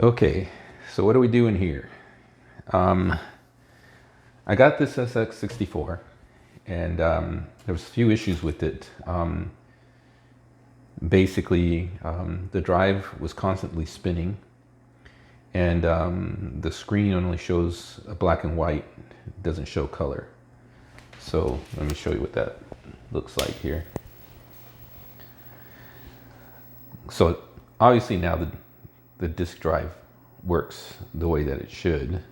Okay, so what are we doing here? I got this SX-64 and there was a few issues with it. The drive was constantly spinning and the screen only shows a black and white, it doesn't show color. So let me show you what that looks like here. So obviously now the disk drive works the way that it should.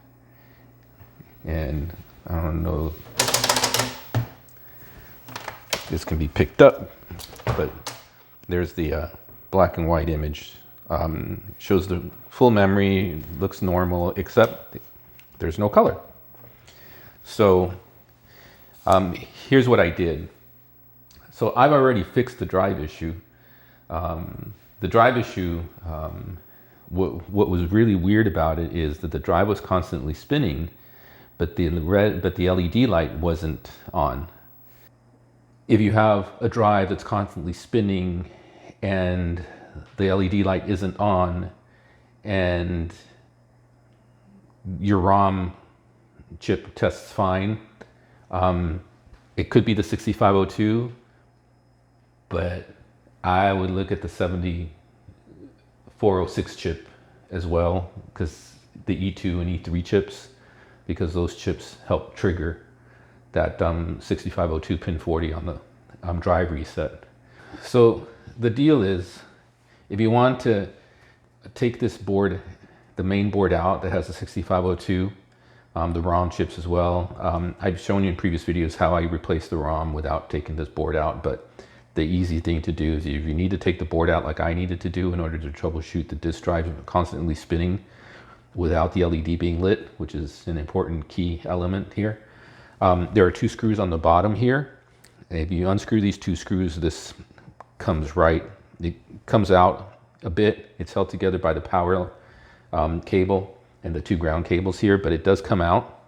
And I don't know if this can be picked up, but there's the black and white image. Shows the full memory, looks normal, except there's no color. So here's what I did. So I've already fixed the drive issue. The drive issue, what was really weird about it is that the drive was constantly spinning, but the LED light wasn't on. If you have a drive that's constantly spinning and the LED light isn't on and your ROM chip tests fine, it could be the 6502, but I would look at the 7406 chip as well, because the E2 and E3 chips, because those chips help trigger that 6502 pin 40 on the drive reset. So the deal is, if you want to take this board, the main board out that has the 6502, the ROM chips as well. I've shown you in previous videos how I replace the ROM without taking this board out, but the easy thing to do is if you need to take the board out like I needed to do in order to troubleshoot the disk drive constantly spinning without the LED being lit, which is an important key element here. There are two screws on the bottom here. If you unscrew these two screws, this comes right. It comes out a bit. It's held together by the power cable and the two ground cables here, but it does come out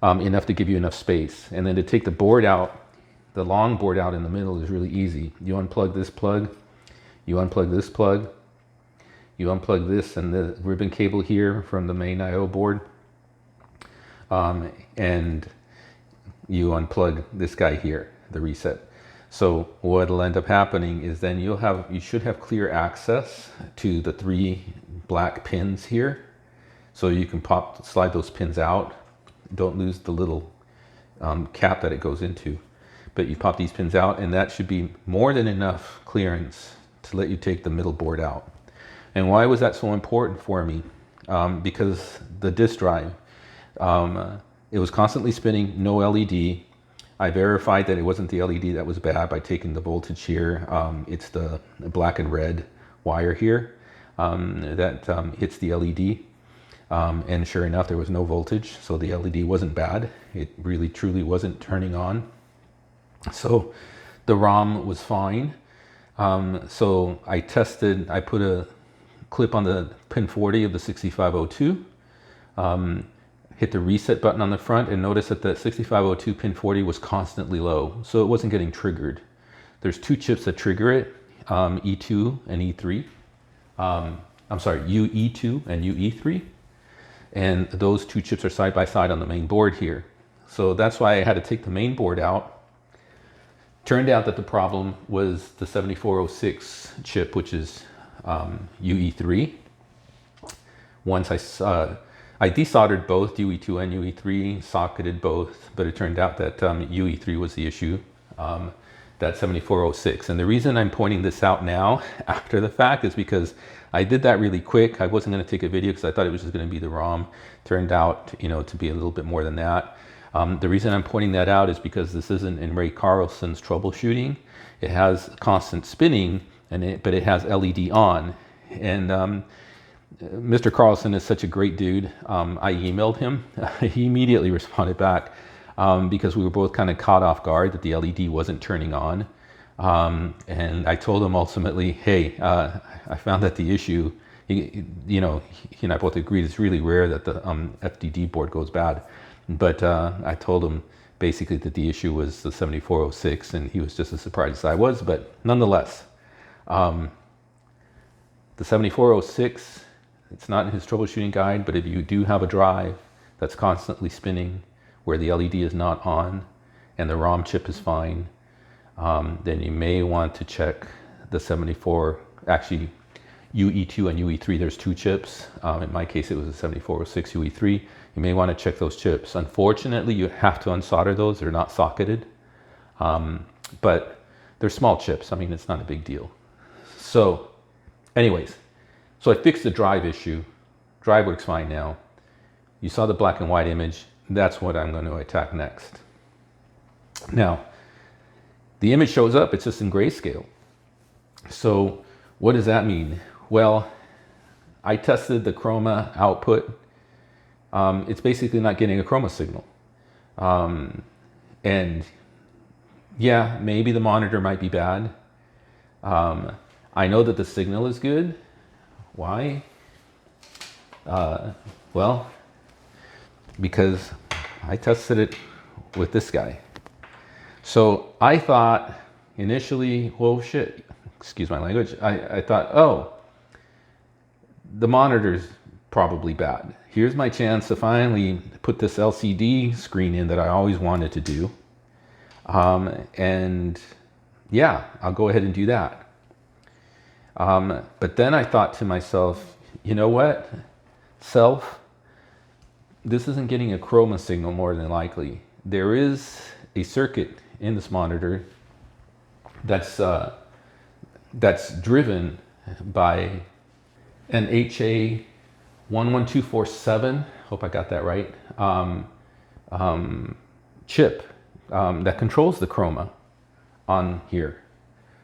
enough to give you enough space. And then to take the board out, the long board out in the middle is really easy. You unplug this plug, you unplug this plug, you unplug this and the ribbon cable here from the main I/O board, and you unplug this guy here, the reset. So what'll end up happening is then you should have clear access to the three black pins here. So you can slide those pins out. Don't lose the little cap that it goes into. But you pop these pins out and that should be more than enough clearance to let you take the middle board out. And why was that so important for me? Because the disk drive, it was constantly spinning, no LED. I verified that it wasn't the LED that was bad by taking the voltage here. It's the black and red wire here that hits the LED. And sure enough, there was no voltage, so the LED wasn't bad. It really truly wasn't turning on. So the ROM was fine. So I put a clip on the pin 40 of the 6502, hit the reset button on the front, and notice that the 6502 pin 40 was constantly low, so it wasn't getting triggered. There's two chips that trigger it, E2 and E3. I'm sorry, UE2 and UE3. And those two chips are side by side on the main board here. So that's why I had to take the main board out. Turned out that the problem was the 7406 chip, which is UE3. Once I desoldered both UE2 and UE3, socketed both, but it turned out that UE3 was the issue, that 7406. And the reason I'm pointing this out now after the fact is because I did that really quick. I wasn't going to take a video because I thought it was just going to be the ROM. Turned out, to be a little bit more than that. The reason I'm pointing that out is because this isn't in Ray Carlson's troubleshooting. It has constant spinning, but it has LED on. And Mr. Carlson is such a great dude. I emailed him. He immediately responded back because we were both kind of caught off guard that the LED wasn't turning on. And I told him ultimately, hey, I found that the issue, he and I both agreed it's really rare that the FDD board goes bad. But I told him basically that the issue was the 7406, and he was just as surprised as I was. But nonetheless, the 7406 It's not in his troubleshooting guide, but if you do have a drive that's constantly spinning where the LED is not on and the ROM chip is fine, then you may want to check the 74, actually UE2 and UE3, there's two chips. In my case, it was a 7406 UE3. You may want to check those chips. Unfortunately, you have to unsolder those. They're not socketed, but they're small chips. I mean, it's not a big deal. So anyways, so I fixed the drive issue. Drive works fine now. You saw the black and white image. That's what I'm going to attack next. Now, the image shows up, it's just in grayscale. So what does that mean? Well, I tested the chroma output. It's basically not getting a chroma signal. And yeah, maybe the monitor might be bad. I know that the signal is good. Why? Well, because I tested it with this guy. So I thought initially, whoa, shit, excuse my language. I thought, oh, the monitor's probably bad. Here's my chance to finally put this LCD screen in that I always wanted to do. And yeah, I'll go ahead and do that. But then I thought to myself, you know what, this isn't getting a chroma signal more than likely. There is a circuit in this monitor that's driven by an HA11247, hope I got that right, chip that controls the chroma on here,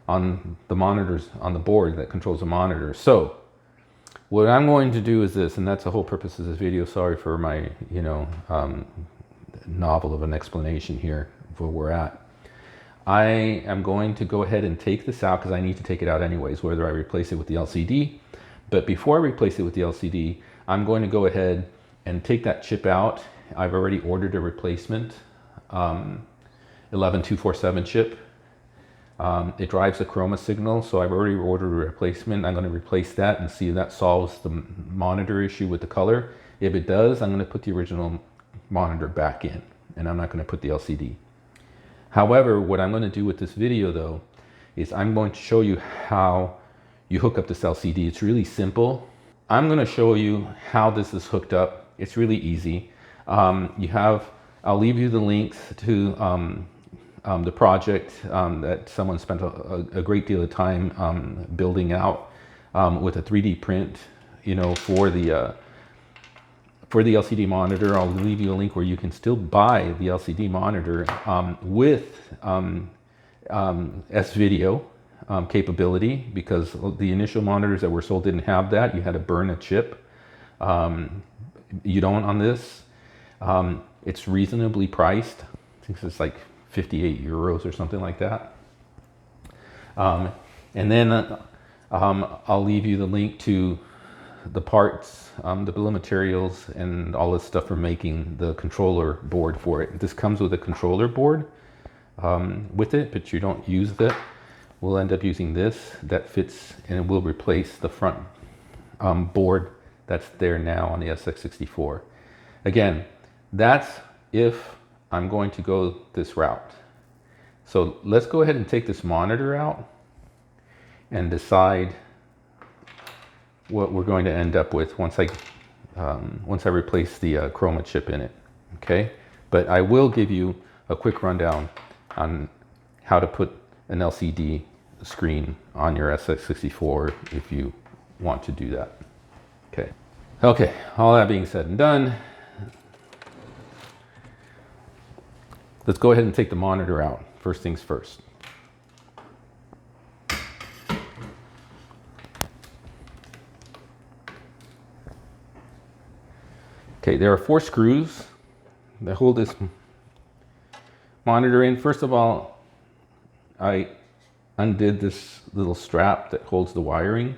on the monitors, on the board that controls the monitor. So what I'm going to do is this, and that's the whole purpose of this video. Sorry for my, novel of an explanation here of where we're at. I am going to go ahead and take this out because I need to take it out anyways, whether I replace it with the LCD. But before I replace it with the LCD, I'm going to go ahead and take that chip out. I've already ordered a replacement 11247 chip. It drives a chroma signal, so I've already ordered a replacement. I'm going to replace that and see if that solves the monitor issue with the color. If it does, I'm going to put the original monitor back in, and I'm not going to put the LCD. However, what I'm going to do with this video though, is I'm going to show you how you hook up this LCD. It's really simple. I'm going to show you how this is hooked up. It's really easy. I'll leave you the links to the project that someone spent a great deal of time building out with a 3D print, for the LCD monitor. I'll leave you a link where you can still buy the LCD monitor with S-Video capability, because the initial monitors that were sold didn't have that. You had to burn a chip. You don't on this. It's reasonably priced. I think it's like 58 euros or something like that. And then I'll leave you the link to the parts, the bill of materials, and all this stuff for making the controller board for it. This comes with a controller board with it, but you don't use that. We'll end up using this that fits, and it will replace the front board that's there now on the SX-64. Again, that's if I'm going to go this route. So let's go ahead and take this monitor out and decide what we're going to end up with once I replace the chroma chip in it. Okay, but I will give you a quick rundown on how to put an LCD screen on your SX-64 if you want to do that. Okay, all that being said and done, let's go ahead and take the monitor out. First things first. Okay, there are 4 screws that hold this monitor in. First of all, I undid this little strap that holds the wiring,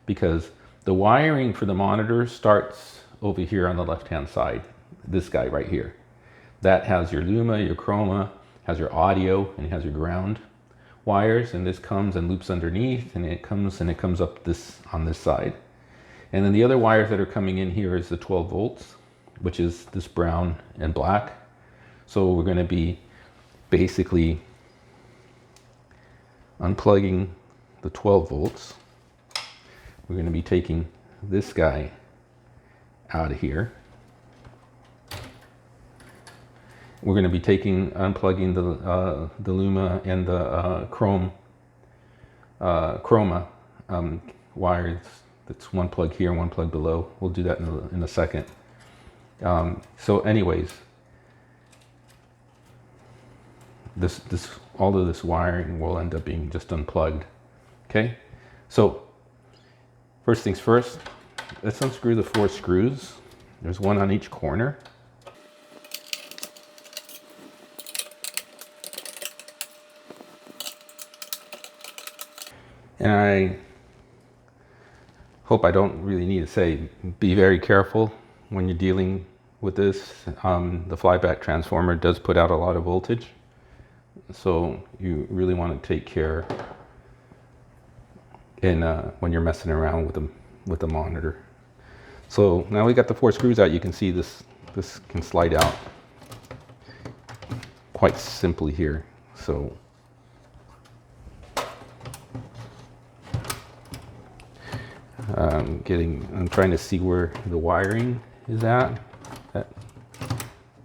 because the wiring for the monitor starts over here on the left-hand side. This guy right here. That has your Luma, your chroma, has your audio, and it has your ground wires, and this comes and loops underneath, and it comes up this on this side. And then the other wires that are coming in here is the 12 volts, which is this brown and black. So we're going to be basically unplugging the 12 volts. We're going to be taking this guy out of here. We're going to be unplugging the Luma and the Chroma wires. That's one plug here, one plug below. We'll do that in a second. So anyways, all of this wiring will end up being just unplugged. Okay, so first things first, let's unscrew the 4 screws. There's one on each corner. And I hope I don't really need to say, be very careful when you're dealing with this. The flyback transformer does put out a lot of voltage, so you really want to take care when you're messing around with the monitor. So now we got the 4 screws out. You can see this can slide out quite simply here. So I'm trying to see where the wiring is at. That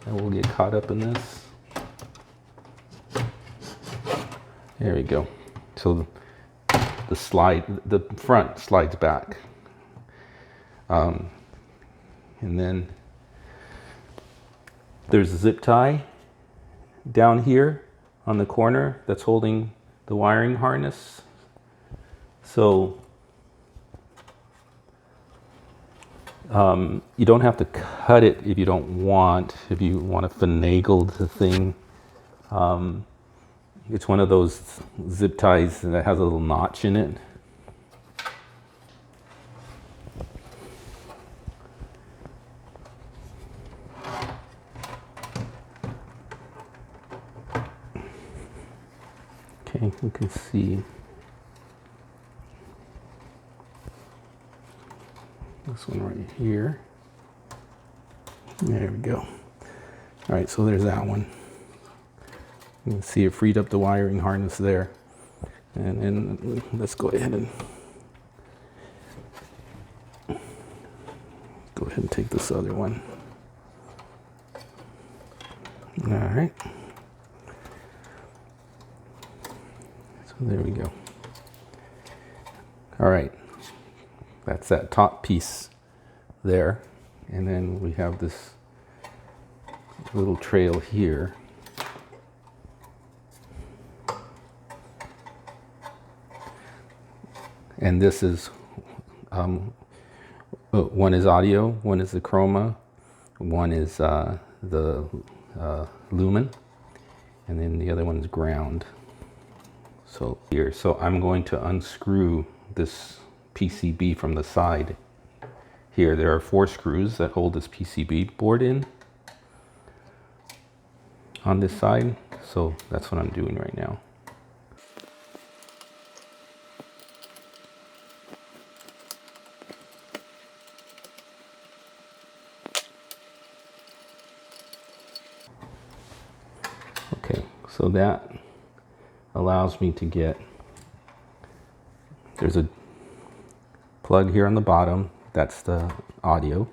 will get caught up in this. There we go. So the front slides back. And then there's a zip tie down here on the corner that's holding the wiring harness. So you don't have to cut it if you don't want, if you want to finagle the thing. It's one of those zip ties that has a little notch in it. Okay, you can see this one right here. There we go. All right, so there's that one. You can see it freed up the wiring harness there. And then let's go ahead and take this other one. All right. So there we go. All right. That's that top piece there. And then we have this little trail here. And this is, one is audio, one is the Chroma, one is the Lumen, and then the other one is ground. So here, so I'm going to unscrew this PCB from the side. Here, there are 4 screws that hold this PCB board in on this side. So that's what I'm doing right now. Okay, so that allows me to get, there's a plug here on the bottom, that's the audio.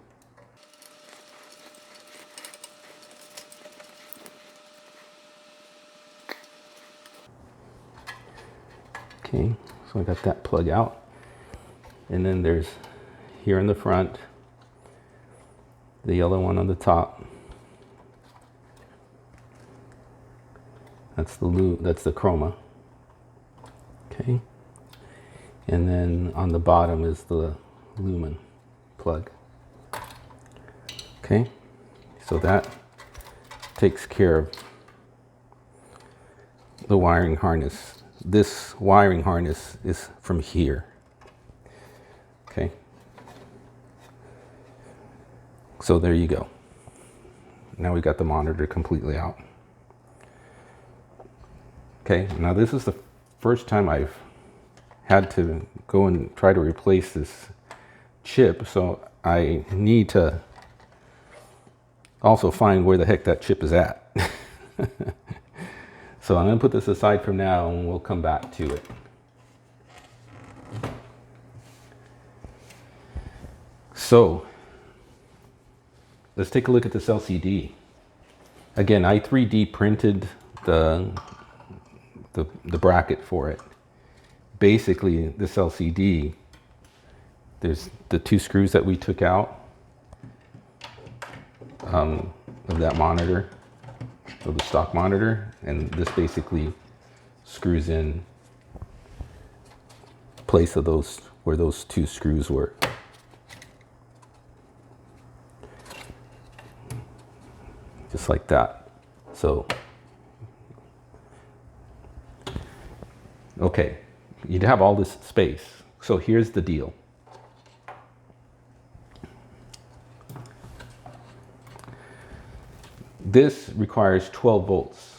Okay, so I got that plug out. And then there's here in the front, the yellow one on the top. That's the Chroma. Okay. And then on the bottom is the Lumen plug. Okay. So that takes care of the wiring harness. This wiring harness is from here. Okay. So there you go. Now we got the monitor completely out. Okay, now this is the first time I've had to go and try to replace chip, so I need to also find where the heck that chip is at. So I'm going to put this aside for now and we'll come back to it. So let's take a look at this LCD. Again, I 3D printed the bracket for it. Basically, this LCD, there's the 2 screws that we took out of that monitor, of the stock monitor, and this basically screws in place of those, where those 2 screws were. Just like that. So, okay, you'd have all this space. So here's the deal. This requires 12 volts.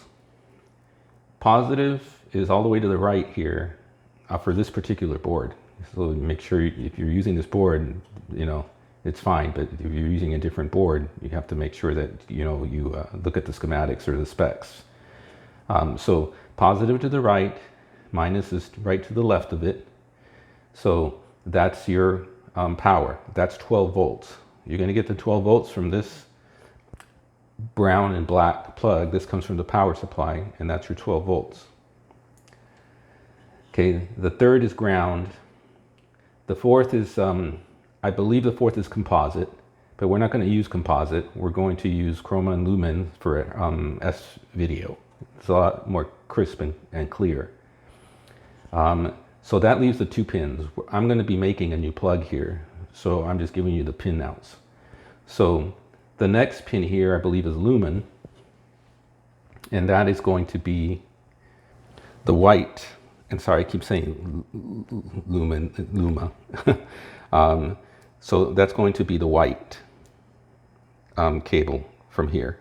Positive is all the way to the right here for this particular board. So make sure if you're using this board, you know, it's fine. But if you're using a different board, you have to make sure that, you know, you look at the schematics or the specs. So positive to the right, minus is right to the left of it. So that's your power. That's 12 volts. You're going to get the 12 volts from this brown and black plug. This comes from the power supply, and that's your 12 volts. Okay, the third is ground. The fourth is, I believe the fourth is composite, but we're not going to use composite. We're going to use chroma and lumen for S video. It's a lot more crisp and clear. So that leaves the 2 pins. I'm going to be making a new plug here, so I'm just giving you the pin outs. So the next pin here, I believe, is lumen, and that is going to be the white. And sorry, I keep saying luma. So that's going to be the white cable from here.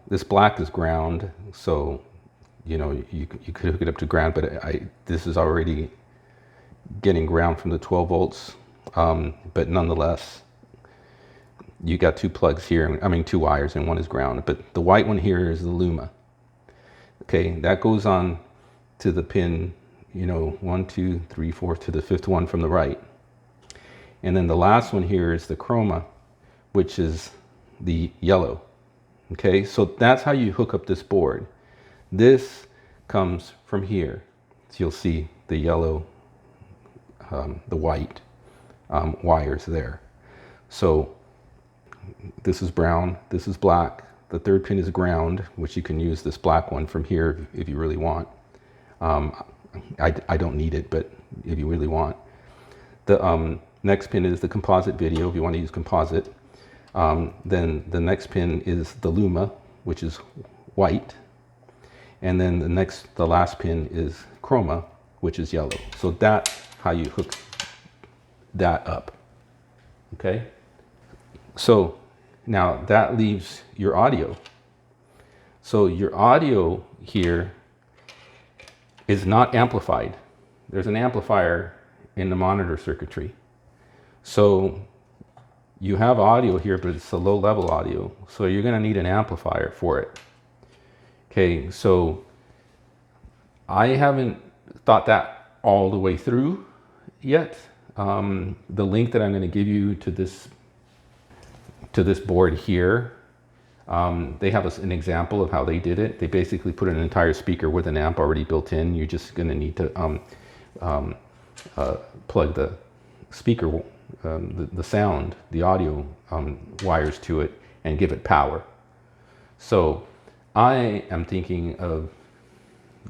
This black is ground, so you know you could hook it up to ground, but this is already getting ground from the 12 volts. But nonetheless, you got 2 plugs here. I mean 2 wires, and one is ground. But the white one here is the luma. Okay, that goes on to the pin, you know, 1, 2, 3, 4 to the 5th one from the right. And then the last one here is the chroma, which is the yellow. Okay, so that's how you hook up this board. This comes from here. So you'll see the yellow, the white wires there. So this is brown, this is black. The third pin is ground, which you can use this black one from here if you really want. I don't need it, but if you really want. The next pin is the composite video, if you want to use composite. Then the next pin is the luma, which is white. And then the last pin is chroma, which is yellow. So that's how you hook that up. Okay? So now that leaves your audio. So your audio here is not amplified. There's an amplifier in the monitor circuitry. So you have audio here, but it's a low level audio. So you're gonna need an amplifier for it. Okay, so I haven't thought that all the way through yet. The link that I'm gonna give you to this board here, they have an example of how they did it. They basically put an entire speaker with an amp already built in. You're just going to need to plug the speaker, the sound, the audio wires to it and give it power. So I am thinking of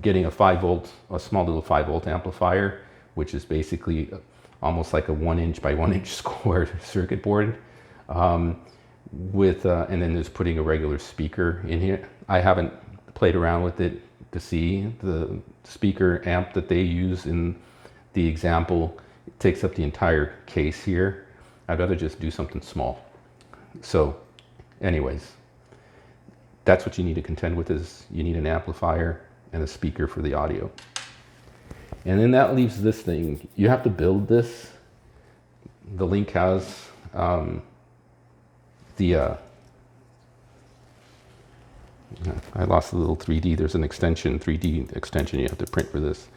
getting a 5 volt, a small little 5 volt amplifier, which is basically almost like a 1 inch by 1 inch square circuit board. And then there's putting a regular speaker in here. I haven't played around with it to see the speaker amp that they use in the example. It takes up the entire case here. I'd rather just do something small. So anyways, that's what you need to contend with, is you need an amplifier and a speaker for the audio. And then that leaves this thing. You have to build this the link has the I lost the little 3D. There's an extension, 3D extension you have to print for this.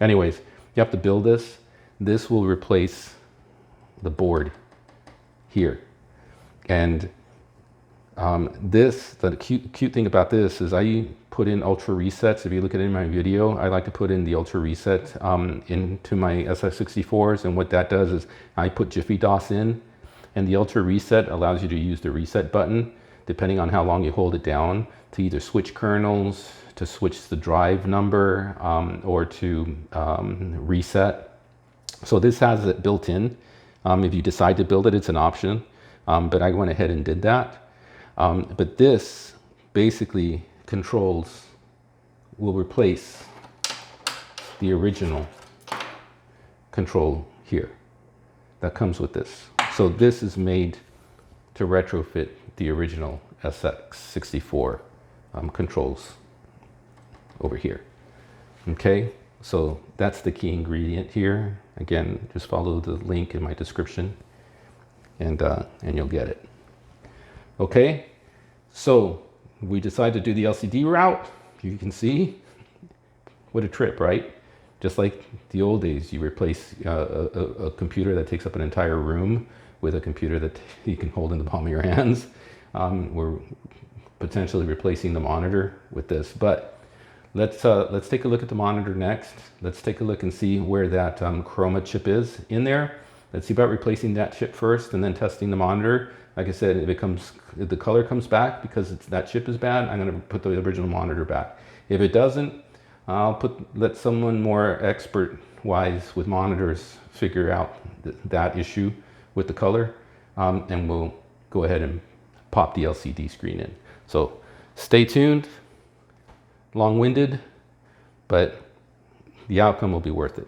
Anyways, you have to build this. This will replace the board here. And the cute thing about this is I put in ultra resets. If you look at it in my video, I like to put in the ultra reset into my SX-64s. And what that does is I put Jiffy DOS in, and the ultra reset allows you to use the reset button, depending on how long you hold it down, to either switch kernels, to switch the drive number, or to reset. So this has it built in. If you decide to build it, it's an option. But I went ahead and did that. But this basically will replace the original control here that comes with this. So this is made to retrofit the original SX-64 controls over here. Okay, so that's the key ingredient here. Again, just follow the link in my description and you'll get it. Okay, so we decided to do the LCD route. You can see, what a trip, right? Just like the old days, you replace a computer that takes up an entire room with a computer that you can hold in the palm of your hands. We're potentially replacing the monitor with this, but let's take a look at the monitor next. Let's take a look and see where that Chroma chip is in there. Let's see about replacing that chip first and then testing the monitor. Like I said, if the color comes back because that chip is bad, I'm going to put the original monitor back. If it doesn't, I'll let someone more expert-wise with monitors figure out that issue with the color, and we'll go ahead and pop the LCD screen in. So stay tuned, long-winded, but the outcome will be worth it.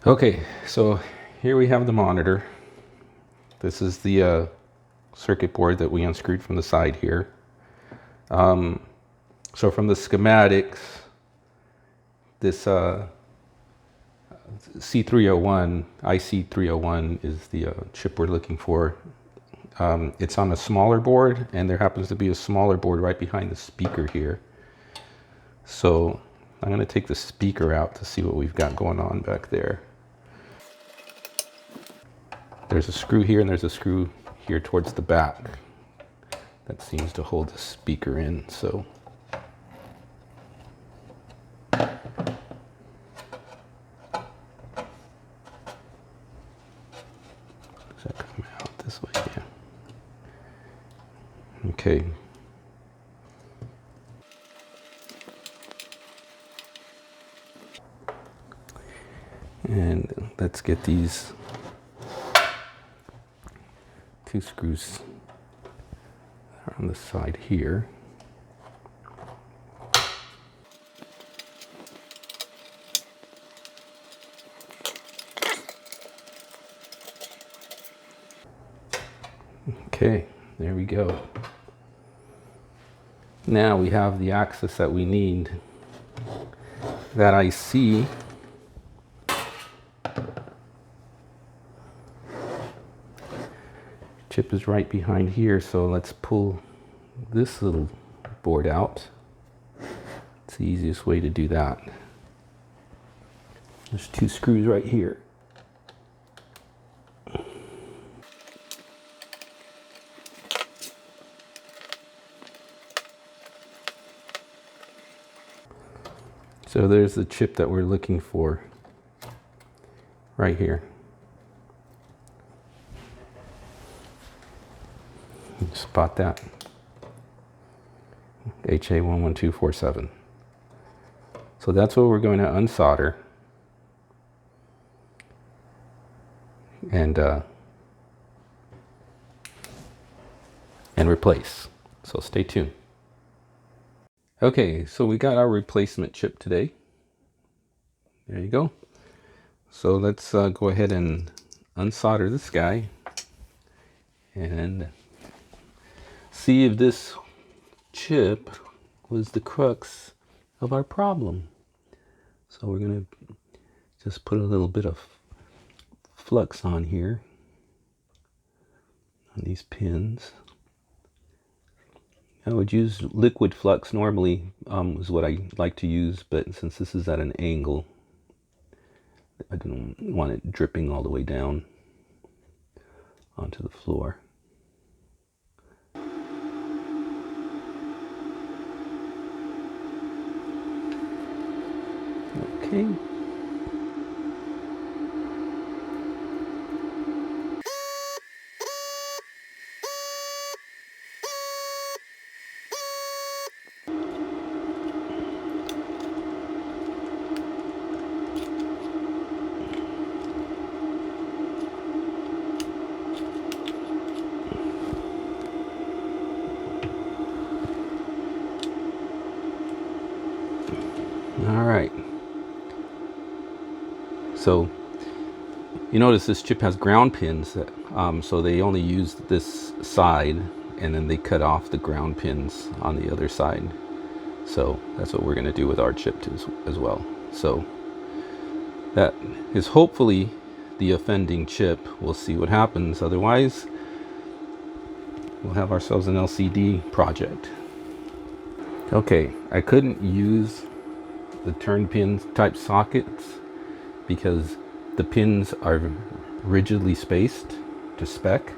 Okay, so here we have the monitor. This is the circuit board that we unscrewed from the side here. So from the schematics, this C301, IC301 is the chip we're looking for. It's on a smaller board, and there happens to be a smaller board right behind the speaker here. So I'm going to take the speaker out to see what we've got going on back there. There's a screw here, and there's a screw here towards the back that seems to hold the speaker in. So does that come out this way? Yeah. Okay. And let's get these two screws on the side here. Okay, there we go. Now we have the access that we need. That IC chip is right behind here, so let's pull this little board out. It's the easiest way to do that. There's two screws right here. So there's the chip that we're looking for right here. Spot that. HA11247. So that's what we're going to unsolder and replace. So stay tuned. Okay, so we got our replacement chip today. There you go. So let's go ahead and unsolder this guy and see if this chip was the crux of our problem. So we're going to just put a little bit of flux on here, on these pins. I would use liquid flux normally, is what I like to use, but since this is at an angle, I don't want it dripping all the way down onto the floor. Okay. All right. So you notice this chip has ground pins, so they only use this side, and then they cut off the ground pins on the other side. So that's what we're going to do with our chip as well. So that is hopefully the offending chip. We'll see what happens. Otherwise, we'll have ourselves an LCD project. Okay, I couldn't use the turn pin type sockets because the pins are rigidly spaced to spec.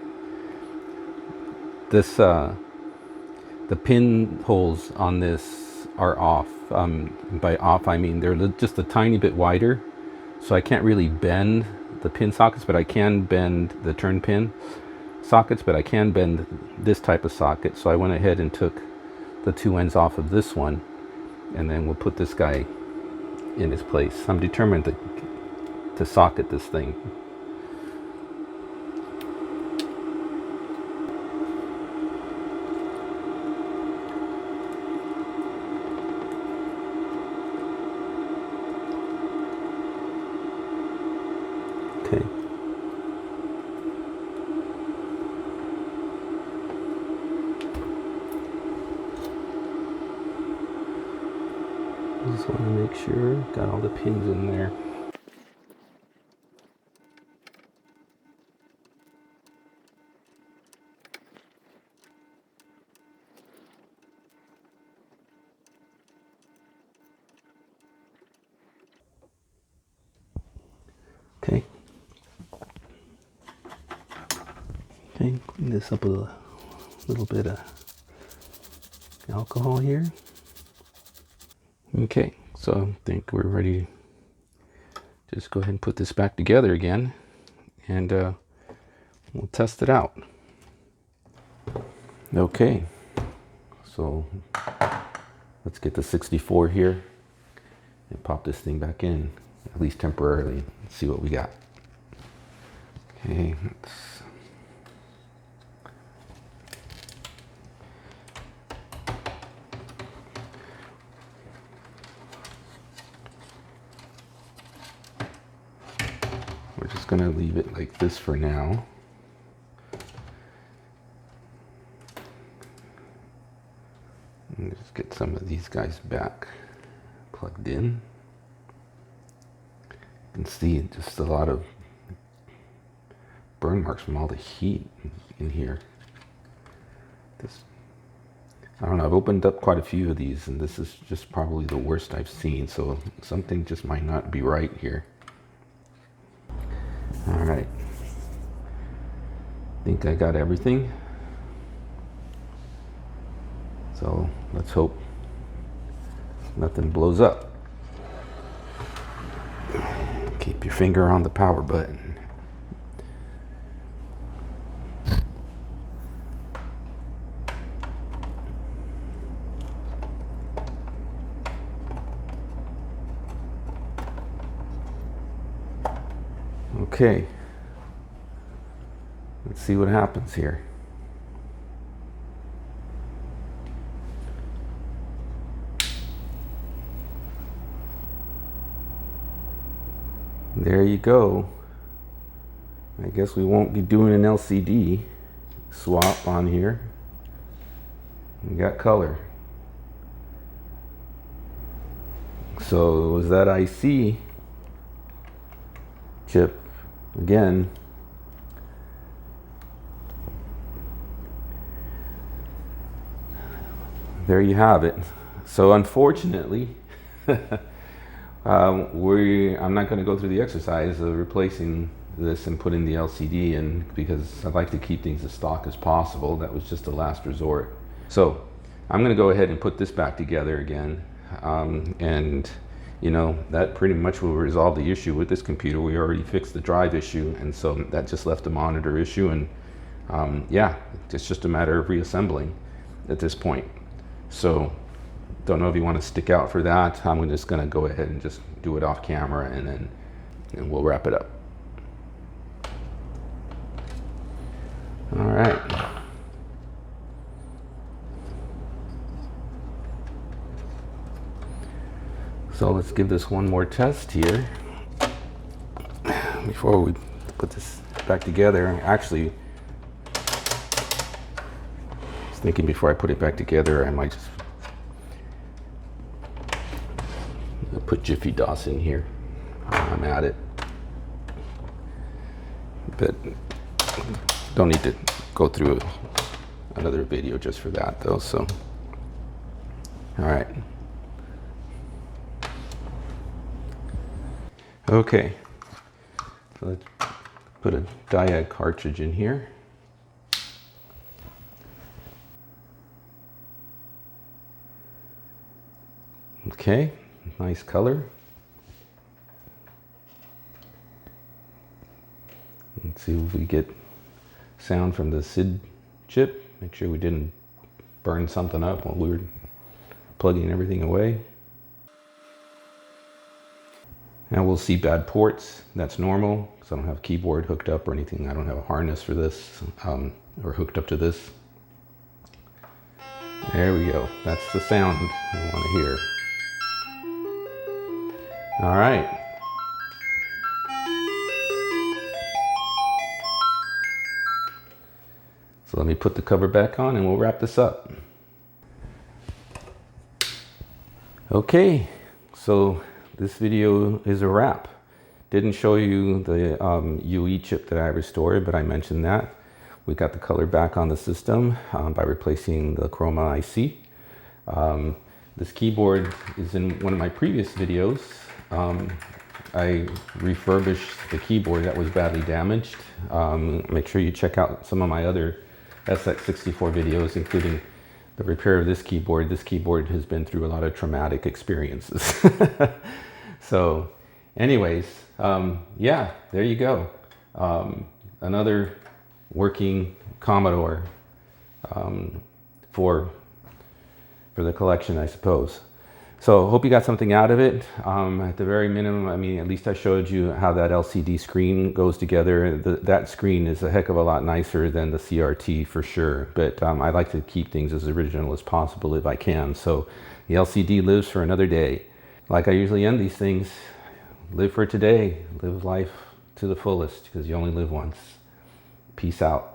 This the pin holes on this are off. By off I mean they're just a tiny bit wider, so I can't really bend the pin sockets, but I can bend the turn pin sockets, but I can bend this type of socket. So I went ahead and took the two ends off of this one, and then we'll put this guy in its place. I'm determined to socket this thing. Okay. Just want to make sure got all the pins in there. Okay. Okay, clean this up with a little bit of alcohol here. Okay, so I think we're ready to just go ahead and put this back together again, and we'll test it out. Okay, so let's get the 64 here and pop this thing back in, at least temporarily. Let's see what we got. Okay, we're just gonna leave it like this for now. And just get some of these guys back plugged in. You can see just a lot of burn marks from all the heat in here. I don't know, I've opened up quite a few of these, and this is just probably the worst I've seen, so something just might not be right here. All right, I think I got everything. So let's hope nothing blows up. Keep your finger on the power button. Okay, let's see what happens here. There you go. I guess we won't be doing an LCD swap on here. We got color. So it was that IC chip again, there you have it. So unfortunately, I'm not going to go through the exercise of replacing this and putting the LCD in, because I'd like to keep things as stock as possible. That was just a last resort. So I'm going to go ahead and put this back together again. And you know, that pretty much will resolve the issue with this computer. We already fixed the drive issue, and so that just left the monitor issue. And yeah, it's just a matter of reassembling at this point. So don't know if you want to stick out for that. I'm just going to go ahead and just do it off camera, and then we'll wrap it up. All right. So let's give this one more test here before we put this back together. Actually, I was thinking before I put it back together, I might just put Jiffy DOS in here while I'm at it. But don't need to go through another video just for that though, so. All right. Okay, so let's put a diag cartridge in here. Okay, nice color. Let's see if we get sound from the SID chip. Make sure we didn't burn something up while we were plugging everything away. Now we'll see bad ports. That's normal, because I don't have a keyboard hooked up or anything. I don't have a harness for this, or hooked up to this. There we go. That's the sound we want to hear. All right. So let me put the cover back on and we'll wrap this up. Okay, so this video is a wrap. Didn't show you the UE chip that I restored, but I mentioned that. We got the color back on the system by replacing the Chroma IC. This keyboard is in one of my previous videos. I refurbished the keyboard that was badly damaged. Make sure you check out some of my other SX-64 videos, including the repair of this keyboard. This keyboard has been through a lot of traumatic experiences. So anyways, yeah, there you go. Another working Commodore for the collection, I suppose. So hope you got something out of it. At the very minimum, I mean, at least I showed you how that LCD screen goes together. That screen is a heck of a lot nicer than the CRT for sure, but I like to keep things as original as possible if I can. So the LCD lives for another day. Like I usually end these things, live for today, live life to the fullest, because you only live once. Peace out.